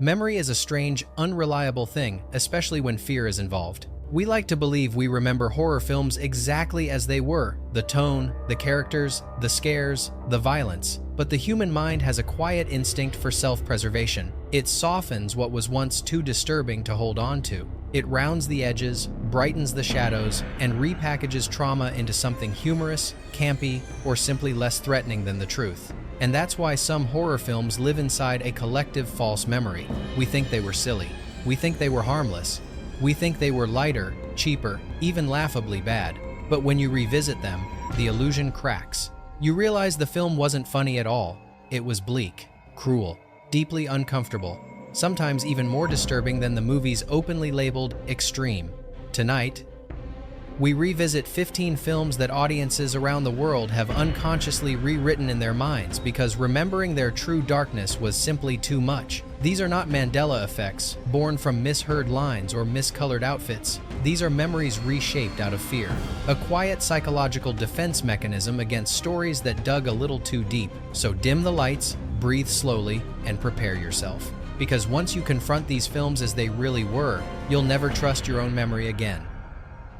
Memory is a strange, unreliable thing, especially when fear is involved. We like to believe we remember horror films exactly as they were, the tone, the characters, the scares, the violence. But the human mind has a quiet instinct for self-preservation. It softens what was once too disturbing to hold on to. It rounds the edges, brightens the shadows, and repackages trauma into something humorous, campy, or simply less threatening than the truth. And that's why some horror films live inside a collective false memory. We think they were silly. We think they were harmless. We think they were lighter, cheaper, even laughably bad. But when you revisit them, the illusion cracks. You realize the film wasn't funny at all. It was bleak, cruel, deeply uncomfortable, sometimes even more disturbing than the movies openly labeled extreme. Tonight, we revisit 15 films that audiences around the world have unconsciously rewritten in their minds because remembering their true darkness was simply too much. These are not Mandela effects, born from misheard lines or miscolored outfits. These are memories reshaped out of fear. A quiet psychological defense mechanism against stories that dug a little too deep. So dim the lights, breathe slowly, and prepare yourself. Because once you confront these films as they really were, you'll never trust your own memory again.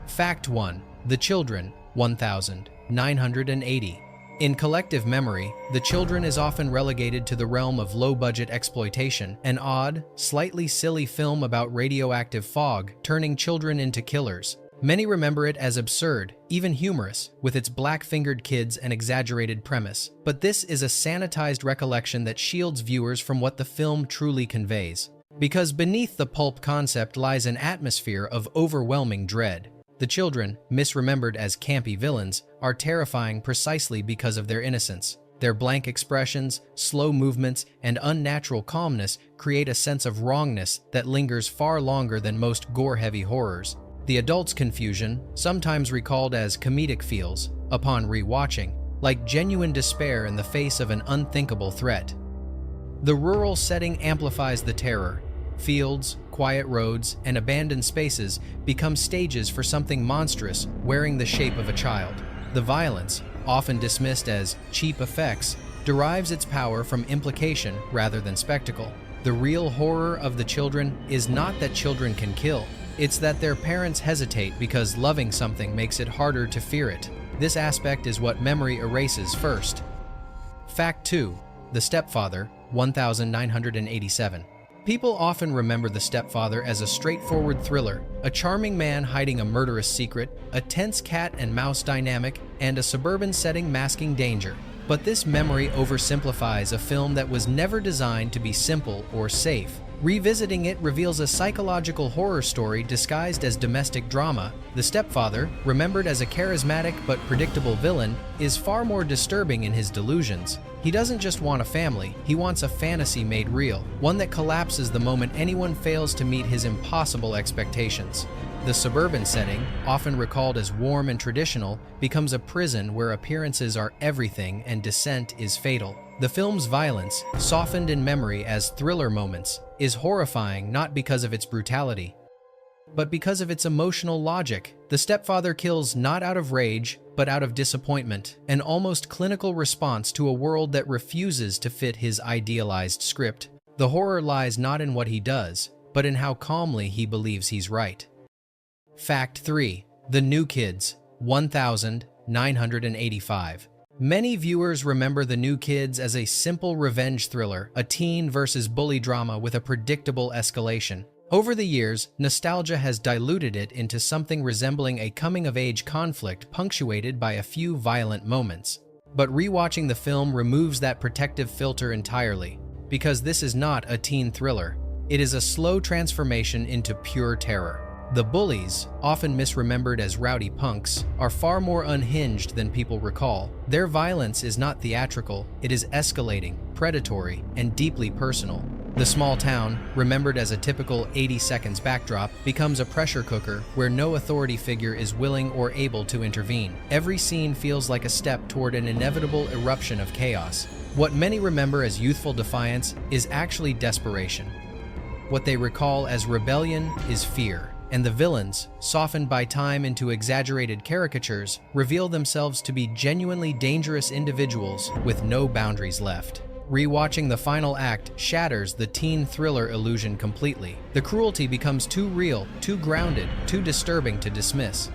Fact 1. The Children, 1980. In collective memory, The Children is often relegated to the realm of low-budget exploitation, an odd, slightly silly film about radioactive fog turning children into killers. Many remember it as absurd, even humorous, with its black-fingered kids and exaggerated premise. But this is a sanitized recollection that shields viewers from what the film truly conveys. Because beneath the pulp concept lies an atmosphere of overwhelming dread. The children, misremembered as campy villains, are terrifying precisely because of their innocence. Their blank expressions, slow movements, and unnatural calmness create a sense of wrongness that lingers far longer than most gore-heavy horrors. The adults' confusion, sometimes recalled as comedic feels, upon rewatching, like genuine despair in the face of an unthinkable threat. The rural setting amplifies the terror. Fields, quiet roads, and abandoned spaces become stages for something monstrous wearing the shape of a child. The violence, often dismissed as cheap effects, derives its power from implication rather than spectacle. The real horror of The Children is not that children can kill, it's that their parents hesitate because loving something makes it harder to fear it. This aspect is what memory erases first. Fact 2. The Stepfather, 1987. People often remember The Stepfather as a straightforward thriller, a charming man hiding a murderous secret, a tense cat and mouse dynamic, and a suburban setting masking danger. But this memory oversimplifies a film that was never designed to be simple or safe. Revisiting it reveals a psychological horror story disguised as domestic drama. The Stepfather, remembered as a charismatic but predictable villain, is far more disturbing in his delusions. He doesn't just want a family, he wants a fantasy made real, one that collapses the moment anyone fails to meet his impossible expectations. The suburban setting, often recalled as warm and traditional, becomes a prison where appearances are everything and dissent is fatal. The film's violence, softened in memory as thriller moments, is horrifying not because of its brutality, but because of its emotional logic. The Stepfather kills not out of rage, but out of disappointment, an almost clinical response to a world that refuses to fit his idealized script. The horror lies not in what he does, but in how calmly he believes he's right. Fact 3. The New Kids, 1985. Many viewers remember The New Kids as a simple revenge thriller, a teen versus bully drama with a predictable escalation. Over the years, nostalgia has diluted it into something resembling a coming-of-age conflict punctuated by a few violent moments. But rewatching the film removes that protective filter entirely, because this is not a teen thriller. It is a slow transformation into pure terror. The bullies, often misremembered as rowdy punks, are far more unhinged than people recall. Their violence is not theatrical, it is escalating, predatory, and deeply personal. The small town, remembered as a typical 80 seconds backdrop, becomes a pressure cooker where no authority figure is willing or able to intervene. Every scene feels like a step toward an inevitable eruption of chaos. What many remember as youthful defiance is actually desperation. What they recall as rebellion is fear. And the villains, softened by time into exaggerated caricatures, reveal themselves to be genuinely dangerous individuals with no boundaries left. Rewatching the final act shatters the teen thriller illusion completely. The cruelty becomes too real, too grounded, too disturbing to dismiss.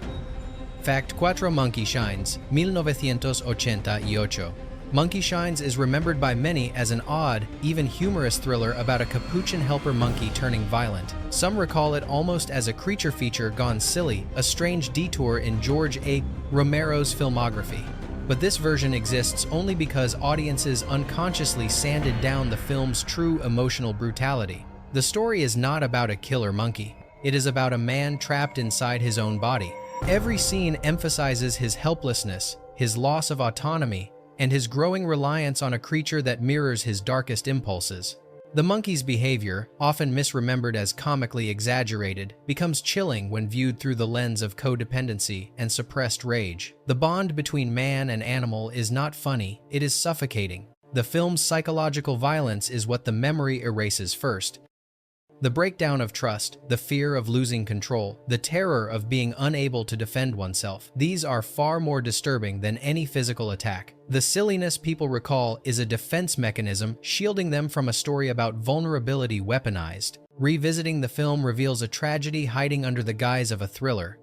Fact 4 Monkey Shines, 1988. Monkey Shines is remembered by many as an odd, even humorous thriller about a capuchin helper monkey turning violent. Some recall it almost as a creature feature gone silly, a strange detour in George A. Romero's filmography. But this version exists only because audiences unconsciously sanded down the film's true emotional brutality. The story is not about a killer monkey. It is about a man trapped inside his own body. Every scene emphasizes his helplessness, his loss of autonomy, and his growing reliance on a creature that mirrors his darkest impulses. The monkey's behavior, often misremembered as comically exaggerated, becomes chilling when viewed through the lens of codependency and suppressed rage. The bond between man and animal is not funny, it is suffocating. The film's psychological violence is what the memory erases first. The breakdown of trust, the fear of losing control, the terror of being unable to defend oneself, these are far more disturbing than any physical attack. The silliness people recall is a defense mechanism shielding them from a story about vulnerability weaponized. Revisiting the film reveals a tragedy hiding under the guise of a thriller.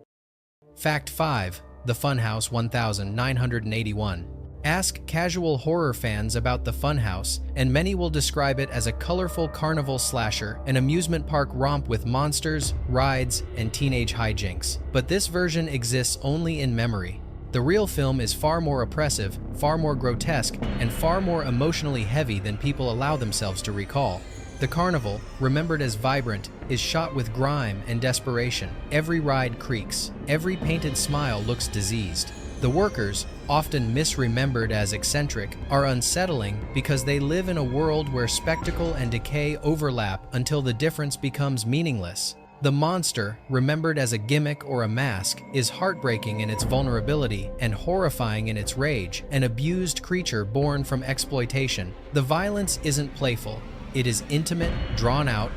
Fact 5. The Funhouse 1981. Ask casual horror fans about the Funhouse, and many will describe it as a colorful carnival slasher, an amusement park romp with monsters, rides, and teenage hijinks. But this version exists only in memory. The real film is far more oppressive, far more grotesque, and far more emotionally heavy than people allow themselves to recall. The carnival, remembered as vibrant, is shot with grime and desperation. Every ride creaks. Every painted smile looks diseased. The workers, often misremembered as eccentric, are unsettling because they live in a world where spectacle and decay overlap until the difference becomes meaningless. The monster, remembered as a gimmick or a mask, is heartbreaking in its vulnerability and horrifying in its rage, an abused creature born from exploitation. The violence isn't playful. It is intimate, drawn out,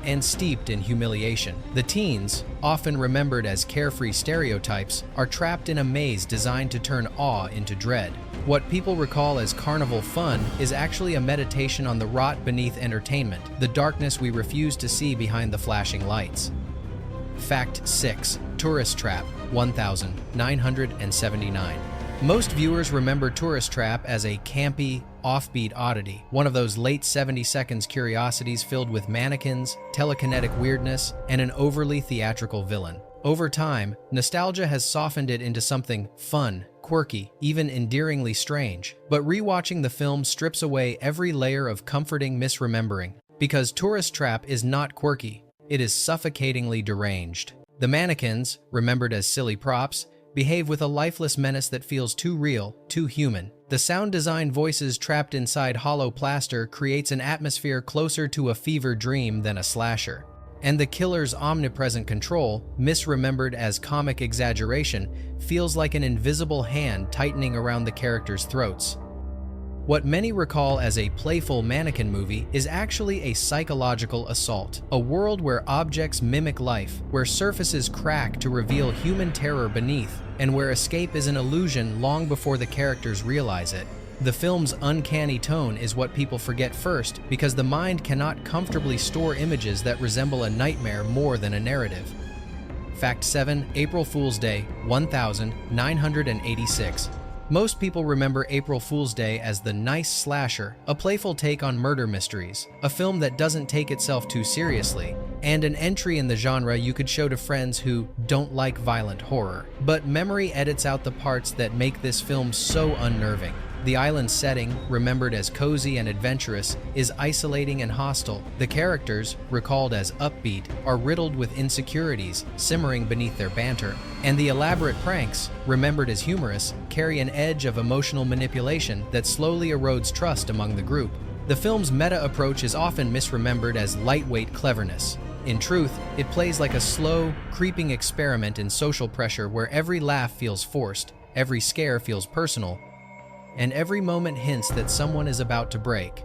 and steeped in humiliation. The teens, often remembered as carefree stereotypes, are trapped in a maze designed to turn awe into dread. What people recall as carnival fun is actually a meditation on the rot beneath entertainment, the darkness we refuse to see behind the flashing lights. Fact 6. Tourist Trap 1979. Most viewers remember Tourist Trap as a campy, offbeat oddity, one of those late 70s curiosities filled with mannequins, telekinetic weirdness, and an overly theatrical villain. Over time, nostalgia has softened it into something fun, quirky, even endearingly strange. But rewatching the film strips away every layer of comforting misremembering, because Tourist Trap is not quirky, it is suffocatingly deranged. The mannequins, remembered as silly props, behave with a lifeless menace that feels too real, too human. The sound design voices trapped inside hollow plaster creates an atmosphere closer to a fever dream than a slasher. And the killer's omnipresent control, misremembered as comic exaggeration, feels like an invisible hand tightening around the characters' throats. What many recall as a playful mannequin movie is actually a psychological assault, a world where objects mimic life, where surfaces crack to reveal human terror beneath, and where escape is an illusion long before the characters realize it. The film's uncanny tone is what people forget first because the mind cannot comfortably store images that resemble a nightmare more than a narrative. Fact 7. April Fool's Day 1986. Most people remember April Fool's Day as the nice slasher, a playful take on murder mysteries, a film that doesn't take itself too seriously, and an entry in the genre you could show to friends who don't like violent horror. But memory edits out the parts that make this film so unnerving. The island setting, remembered as cozy and adventurous, is isolating and hostile. The characters, recalled as upbeat, are riddled with insecurities, simmering beneath their banter. And the elaborate pranks, remembered as humorous, carry an edge of emotional manipulation that slowly erodes trust among the group. The film's meta approach is often misremembered as lightweight cleverness. In truth, it plays like a slow, creeping experiment in social pressure where every laugh feels forced, every scare feels personal, and every moment hints that someone is about to break.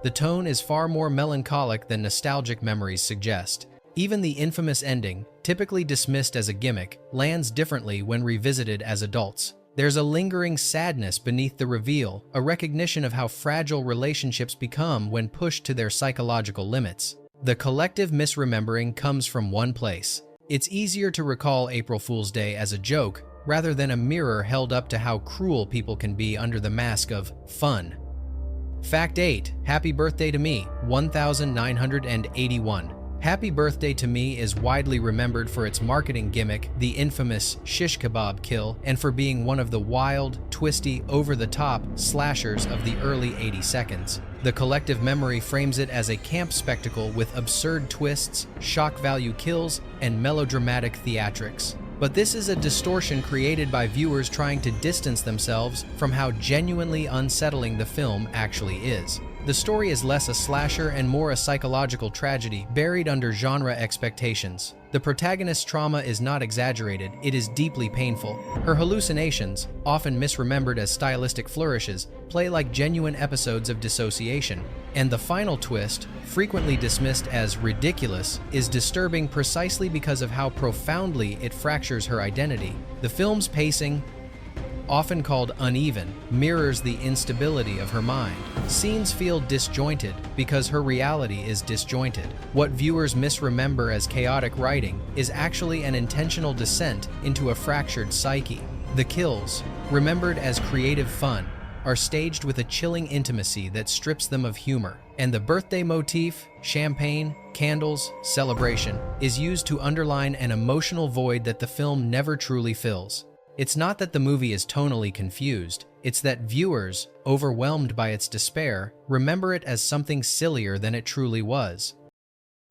The tone is far more melancholic than nostalgic memories suggest. Even the infamous ending, typically dismissed as a gimmick, lands differently when revisited as adults. There's a lingering sadness beneath the reveal, a recognition of how fragile relationships become when pushed to their psychological limits. The collective misremembering comes from one place. It's easier to recall April Fool's Day as a joke rather than a mirror held up to how cruel people can be under the mask of fun. Fact 8. Happy Birthday to Me, 1981. Happy Birthday to Me is widely remembered for its marketing gimmick, the infamous shish kebab kill, and for being one of the wild, twisty, over-the-top slashers of the early 80 seconds. The collective memory frames it as a camp spectacle with absurd twists, shock value kills, and melodramatic theatrics. But this is a distortion created by viewers trying to distance themselves from how genuinely unsettling the film actually is. The story is less a slasher and more a psychological tragedy buried under genre expectations. The protagonist's trauma is not exaggerated, it is deeply painful. Her hallucinations, often misremembered as stylistic flourishes, play like genuine episodes of dissociation. And the final twist, frequently dismissed as ridiculous, is disturbing precisely because of how profoundly it fractures her identity. The film's pacing, often called uneven, mirrors the instability of her mind. Scenes feel disjointed because her reality is disjointed. What viewers misremember as chaotic writing is actually an intentional descent into a fractured psyche. The kills, remembered as creative fun, are staged with a chilling intimacy that strips them of humor. And the birthday motif, champagne, candles, celebration, is used to underline an emotional void that the film never truly fills. It's not that the movie is tonally confused, it's that viewers, overwhelmed by its despair, remember it as something sillier than it truly was.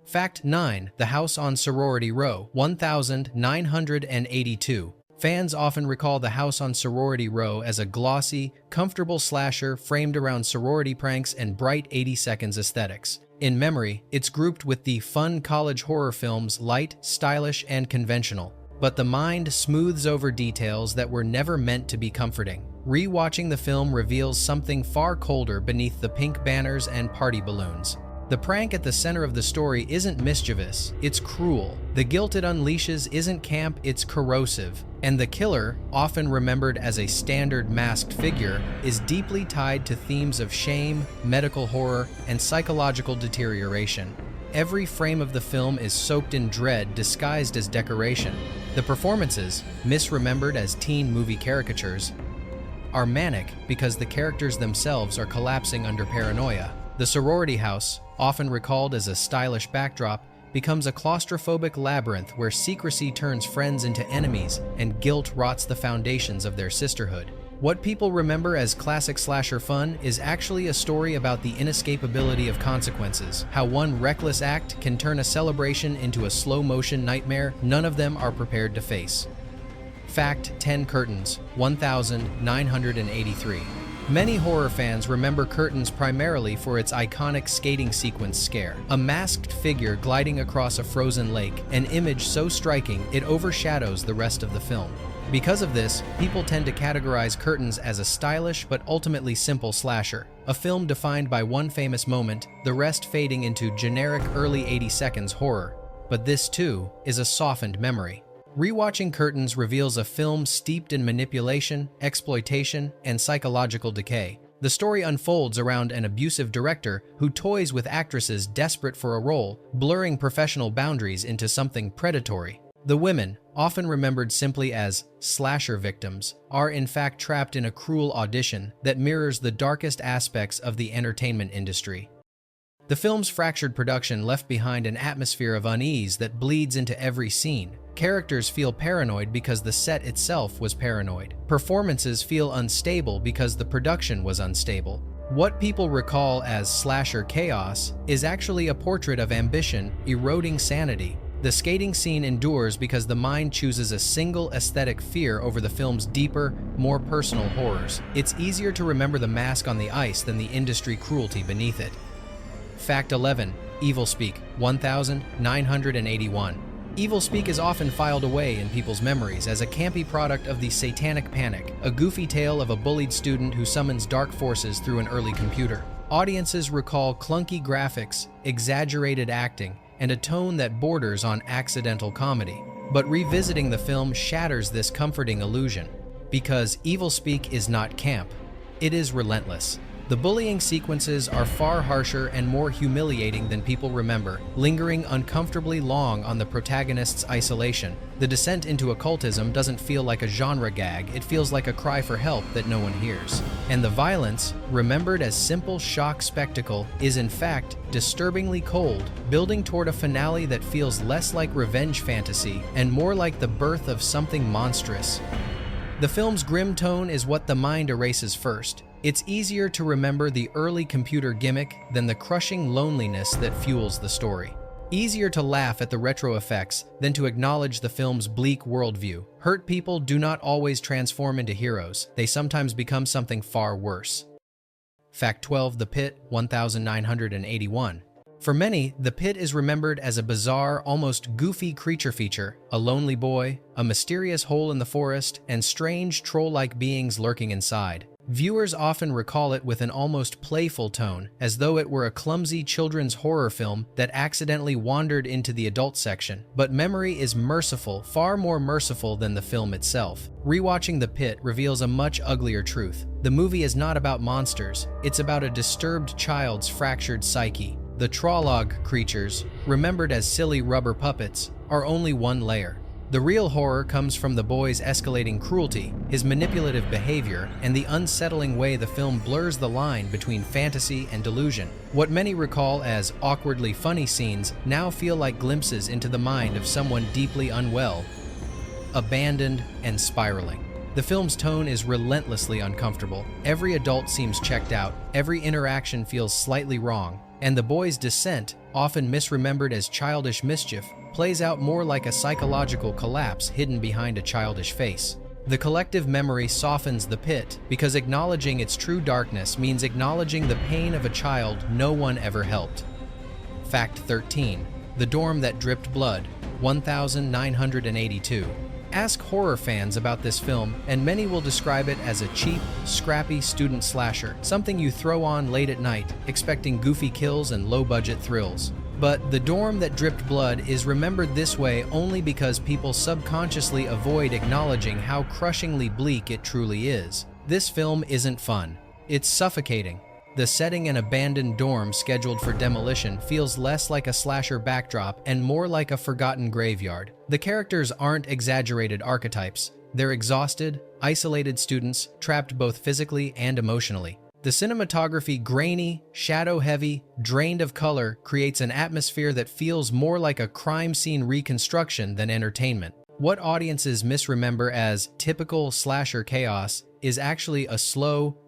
Fact 9. The House on Sorority Row, 1982. Fans often recall The House on Sorority Row as a glossy, comfortable slasher framed around sorority pranks and bright 80 seconds aesthetics. In memory, it's grouped with the fun college horror films light, stylish, and conventional. But the mind smooths over details that were never meant to be comforting. Rewatching the film reveals something far colder beneath the pink banners and party balloons. The prank at the center of the story isn't mischievous, it's cruel. The guilt it unleashes isn't camp, it's corrosive. And the killer, often remembered as a standard masked figure, is deeply tied to themes of shame, medical horror, and psychological deterioration. Every frame of the film is soaked in dread disguised as decoration. The performances, misremembered as teen movie caricatures, are manic because the characters themselves are collapsing under paranoia. The sorority house, often recalled as a stylish backdrop, becomes a claustrophobic labyrinth where secrecy turns friends into enemies and guilt rots the foundations of their sisterhood. What people remember as classic slasher fun is actually a story about the inescapability of consequences, how one reckless act can turn a celebration into a slow-motion nightmare none of them are prepared to face. Fact 10. Curtains, 1983. Many horror fans remember Curtains primarily for its iconic skating sequence scare, a masked figure gliding across a frozen lake, an image so striking it overshadows the rest of the film. Because of this, people tend to categorize Curtains as a stylish but ultimately simple slasher, a film defined by one famous moment, the rest fading into generic early 80 seconds horror. But this, too, is a softened memory. Rewatching Curtains reveals a film steeped in manipulation, exploitation, and psychological decay. The story unfolds around an abusive director who toys with actresses desperate for a role, blurring professional boundaries into something predatory. The women, often remembered simply as slasher victims, are in fact trapped in a cruel audition that mirrors the darkest aspects of the entertainment industry. The film's fractured production left behind an atmosphere of unease that bleeds into every scene. Characters feel paranoid because the set itself was paranoid. Performances feel unstable because the production was unstable. What people recall as slasher chaos is actually a portrait of ambition eroding sanity. The skating scene endures because the mind chooses a single aesthetic fear over the film's deeper, more personal horrors. It's easier to remember the mask on the ice than the industry cruelty beneath it. Fact 11. Evil Speak, 1981. Evil Speak is often filed away in people's memories as a campy product of the Satanic Panic, a goofy tale of a bullied student who summons dark forces through an early computer. Audiences recall clunky graphics, exaggerated acting, and a tone that borders on accidental comedy. But revisiting the film shatters this comforting illusion. Because evil speak is not camp. It is relentless. The bullying sequences are far harsher and more humiliating than people remember, lingering uncomfortably long on the protagonist's isolation. The descent into occultism doesn't feel like a genre gag, it feels like a cry for help that no one hears. And the violence, remembered as simple shock spectacle, is in fact disturbingly cold, building toward a finale that feels less like revenge fantasy and more like the birth of something monstrous. The film's grim tone is what the mind erases first. It's easier to remember the early computer gimmick than the crushing loneliness that fuels the story. Easier to laugh at the retro effects than to acknowledge the film's bleak worldview. Hurt people do not always transform into heroes. They sometimes become something far worse. Fact 12. The Pit, 1981. For many, The Pit is remembered as a bizarre, almost goofy creature feature, a lonely boy, a mysterious hole in the forest, and strange troll-like beings lurking inside. Viewers often recall it with an almost playful tone, as though it were a clumsy children's horror film that accidentally wandered into the adult section. But memory is merciful, far more merciful than the film itself. Rewatching The Pit reveals a much uglier truth. The movie is not about monsters, it's about a disturbed child's fractured psyche. The Trolog creatures, remembered as silly rubber puppets, are only one layer. The real horror comes from the boy's escalating cruelty, his manipulative behavior, and the unsettling way the film blurs the line between fantasy and delusion. What many recall as awkwardly funny scenes now feel like glimpses into the mind of someone deeply unwell, abandoned, and spiraling. The film's tone is relentlessly uncomfortable. Every adult seems checked out, every interaction feels slightly wrong, and the boy's descent, often misremembered as childish mischief, plays out more like a psychological collapse hidden behind a childish face. The collective memory softens The Pit because acknowledging its true darkness means acknowledging the pain of a child no one ever helped. Fact 13. The Dorm That Dripped Blood, 1982. Ask horror fans about this film, and many will describe it as a cheap, scrappy student slasher, something you throw on late at night, expecting goofy kills and low-budget thrills. But The Dorm That Dripped Blood is remembered this way only because people subconsciously avoid acknowledging how crushingly bleak it truly is. This film isn't fun. It's suffocating. The setting, an abandoned dorm scheduled for demolition, feels less like a slasher backdrop and more like a forgotten graveyard. The characters aren't exaggerated archetypes. They're exhausted, isolated students, trapped both physically and emotionally. The cinematography, grainy, shadow-heavy, drained of color, creates an atmosphere that feels more like a crime scene reconstruction than entertainment. What audiences misremember as typical slasher chaos is actually a slow,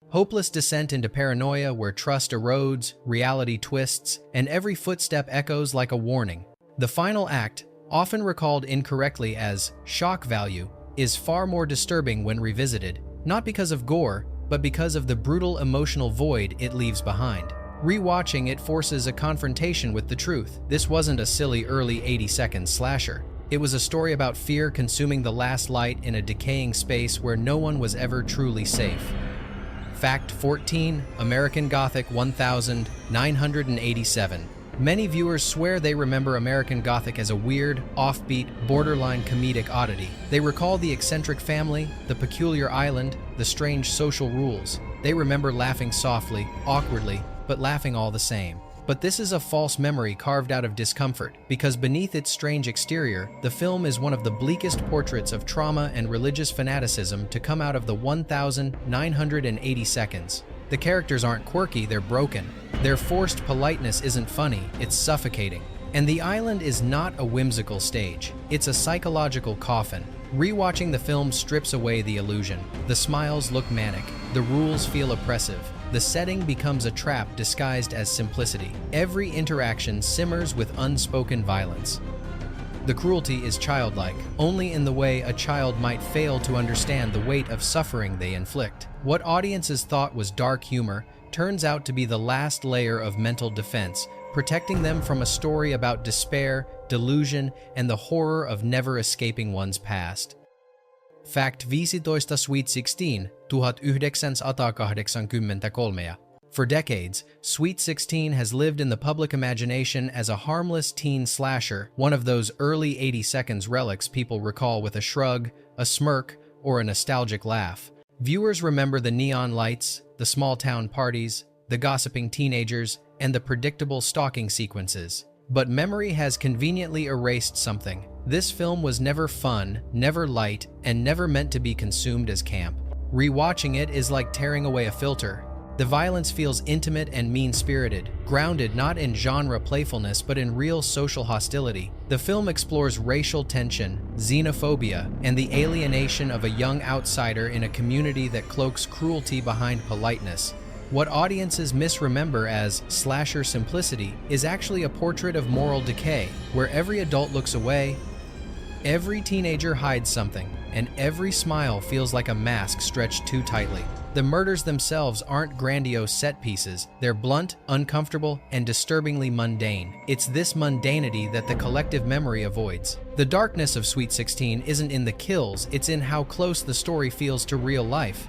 hopeless descent into paranoia where trust erodes, reality twists, and every footstep echoes like a warning. The final act, often recalled incorrectly as shock value, is far more disturbing when revisited, not because of gore, but because of the brutal emotional void it leaves behind. Rewatching it forces a confrontation with the truth. This wasn't a silly early 80-second slasher. It was a story about fear consuming the last light in a decaying space where no one was ever truly safe. Fact 14. American Gothic 1987. Many viewers swear they remember American Gothic as a weird, offbeat, borderline comedic oddity. They recall the eccentric family, the peculiar island, the strange social rules. They remember laughing softly, awkwardly, but laughing all the same. But this is a false memory carved out of discomfort, because beneath its strange exterior, the film is one of the bleakest portraits of trauma and religious fanaticism to come out of the 1980 seconds. The characters aren't quirky, they're broken. Their forced politeness isn't funny, it's suffocating. And the island is not a whimsical stage, it's a psychological coffin. Rewatching the film strips away the illusion. The smiles look manic, the rules feel oppressive. The setting becomes a trap disguised as simplicity. Every interaction simmers with unspoken violence. The cruelty is childlike, only in the way a child might fail to understand the weight of suffering they inflict. What audiences thought was dark humor turns out to be the last layer of mental defense, protecting them from a story about despair, delusion, and the horror of never escaping one's past. Fact 15. Sweet 16, 1983. For decades, Sweet 16 has lived in the public imagination as a harmless teen slasher, one of those early 80 seconds relics people recall with a shrug, a smirk, or a nostalgic laugh. Viewers remember the neon lights, the small-town parties, the gossiping teenagers, and the predictable stalking sequences. But memory has conveniently erased something. This film was never fun, never light, and never meant to be consumed as camp. Rewatching it is like tearing away a filter. The violence feels intimate and mean-spirited, grounded not in genre playfulness but in real social hostility. The film explores racial tension, xenophobia, and the alienation of a young outsider in a community that cloaks cruelty behind politeness. What audiences misremember as slasher simplicity is actually a portrait of moral decay, where every adult looks away, every teenager hides something, and every smile feels like a mask stretched too tightly. The murders themselves aren't grandiose set pieces, they're blunt, uncomfortable, and disturbingly mundane. It's this mundanity that the collective memory avoids. The darkness of Sweet 16 isn't in the kills, it's in how close the story feels to real life.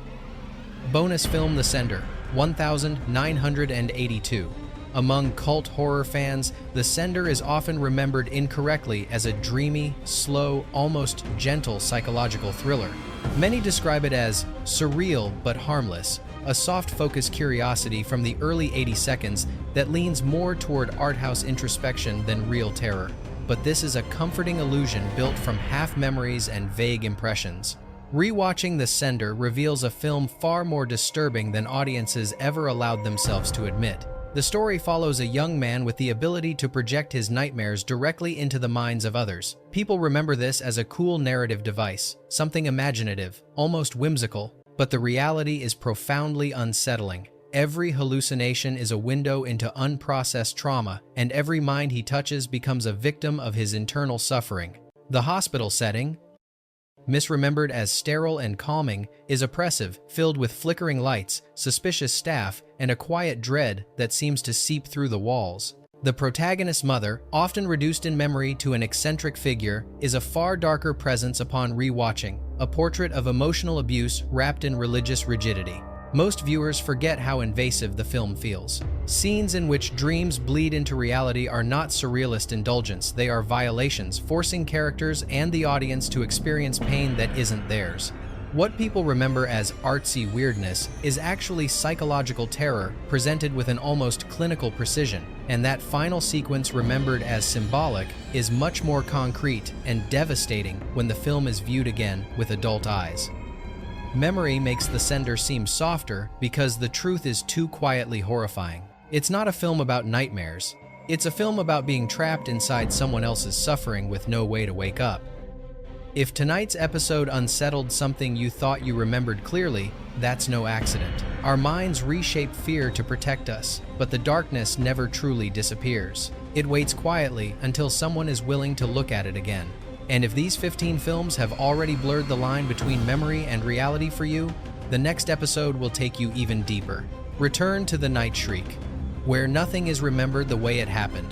Bonus film The Sender, 1982. Among cult horror fans, The Sender is often remembered incorrectly as a dreamy, slow, almost gentle psychological thriller. Many describe it as surreal but harmless, a soft-focus curiosity from the early 80s that leans more toward art house introspection than real terror. But this is a comforting illusion built from half memories and vague impressions. Rewatching The Sender reveals a film far more disturbing than audiences ever allowed themselves to admit. The story follows a young man with the ability to project his nightmares directly into the minds of others. People remember this as a cool narrative device, something imaginative, almost whimsical, but the reality is profoundly unsettling. Every hallucination is a window into unprocessed trauma, and every mind he touches becomes a victim of his internal suffering. The hospital setting, misremembered as sterile and calming, is oppressive, filled with flickering lights, suspicious staff, and a quiet dread that seems to seep through the walls. The protagonist's mother, often reduced in memory to an eccentric figure, is a far darker presence upon rewatching, a portrait of emotional abuse wrapped in religious rigidity. Most viewers forget how invasive the film feels. Scenes in which dreams bleed into reality are not surrealist indulgence, they are violations, forcing characters and the audience to experience pain that isn't theirs. What people remember as artsy weirdness is actually psychological terror presented with an almost clinical precision, and that final sequence remembered as symbolic is much more concrete and devastating when the film is viewed again with adult eyes. Memory makes The Sender seem softer because the truth is too quietly horrifying. It's not a film about nightmares. It's a film about being trapped inside someone else's suffering with no way to wake up. If tonight's episode unsettled something you thought you remembered clearly, that's no accident. Our minds reshape fear to protect us, but the darkness never truly disappears. It waits quietly until someone is willing to look at it again. And if these 15 films have already blurred the line between memory and reality for you, the next episode will take you even deeper. Return to the Night Shriek, where nothing is remembered the way it happened,